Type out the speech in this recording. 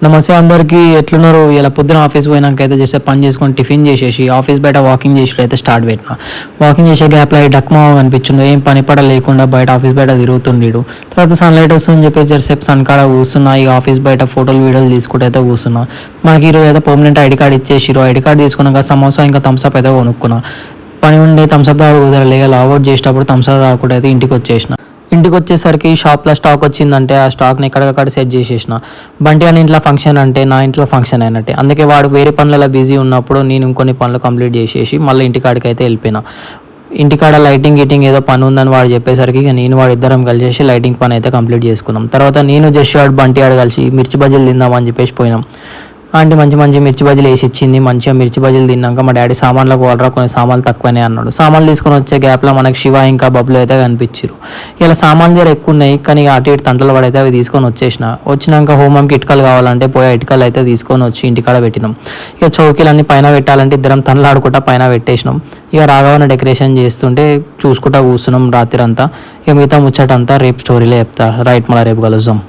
నమస్తే అందరికీ ఎట్లున్నారు? ఇలా పొద్దున ఆఫీస్ పోయినాక అయితే చేస్తే పని చేసుకొని టిఫిన్ చేసేసి ఆఫీస్ బయట వాకింగ్ చేసి అయితే స్టార్ట్ పెట్టిన. వాకింగ్ చేసే గ్యాప్లో ఈ డక్మా కనిపించిండు. ఏం పని పడ లేకుండా బయట ఆఫీస్ బయట తిరుగుతుండీడు. తర్వాత సన్లైట్ వస్తుందని చెప్పి జరసేపు సన్ కాడ కూర్చున్నా. ఈ ఆఫీస్ బయట ఫోటోలు వీడియోలు తీసుకుంటూ అయితే కూర్చున్నా. మనకి ఈరోజు అయితే పర్మనెంట్ ఐడి కార్డ్ ఇచ్చేసిరు. ఐడి కార్డ్ తీసుకున్నాక సమోసా ఇంకా థమ్స్అప్ అయితే కొనుక్కున్నా. పని ఉండే థమ్స్అప్ తాగు కుదరలేక లాగౌట్ చేసేటప్పుడు థమ్స్అప్ తాగకుండా అయితే ఇంటికి వచ్చేసిన. ఇంటికి వచ్చేసరికి షాప్లో స్టాక్ వచ్చిందంటే ఆ స్టాక్ని ఎక్కడికక్కడ సెట్ చేసేసిన. బంటి అని ఇంట్లో ఫంక్షన్ అంటే నా ఇంట్లో ఫంక్షన్ అయినట్టే. అందుకే వాడు వేరే పనులలో బిజీ ఉన్నప్పుడు నేను ఇంకొన్ని పనులు కంప్లీట్ చేసేసి మళ్ళీ ఇంటికాడికి అయితే వెళ్ళిపోయినా. ఇంటికాడ లైటింగ్ గీటింగ్ ఏదో పని ఉందని వాడు చెప్పేసరికి ఇక నేను వాడు ఇద్దరం కలిసేసి లైటింగ్ పని అయితే కంప్లీట్ చేసుకున్నాం. తర్వాత నేను జస్ట్ వాడు బంటి ఆడు కలిసి మిర్చి బజ్జీలు తిందామని చెప్పేసి పోయినాం. ఆంటీ మంచి మంచి మిర్చి బజ్జీలు వేసి ఇచ్చింది. మంచిగా మిర్చి బజ్జీలు తిన్నాక మా డాడీ సామాన్లకు వాడరా, కొన్ని సామాన్లు తక్కువనే అన్నాడు. సామాన్లు తీసుకొని వచ్చే గ్యాప్లో మనకి శివ ఇంకా బబ్బులు అయితే కనిపించారు. ఇలా సామాన్లు జర ఎక్కువ ఉన్నాయి, కానీ అటు ఇటు తంటలు పడైతే అవి తీసుకొని వచ్చినాక హోమంకి ఇటుకలు కావాలంటే పోయి ఇటుకలు అయితే తీసుకొని వచ్చి ఇంటికాడ పెట్టినాం. ఇక చౌకీలన్నీ పైన పెట్టాలంటే ఇద్దరం తనలు ఆడుకుంటా పైన పెట్టేసినాం. ఇక రాఘవన్న డెకరేషన్ చేస్తుంటే చూసుకుంటా కూర్చున్నాం రాత్రి అంతా. ఇక మిగతా ముచ్చటంతా రేపు స్టోరీలో చెప్తా. రైట్, మళ్ళీ రేపు కలుద్దాం.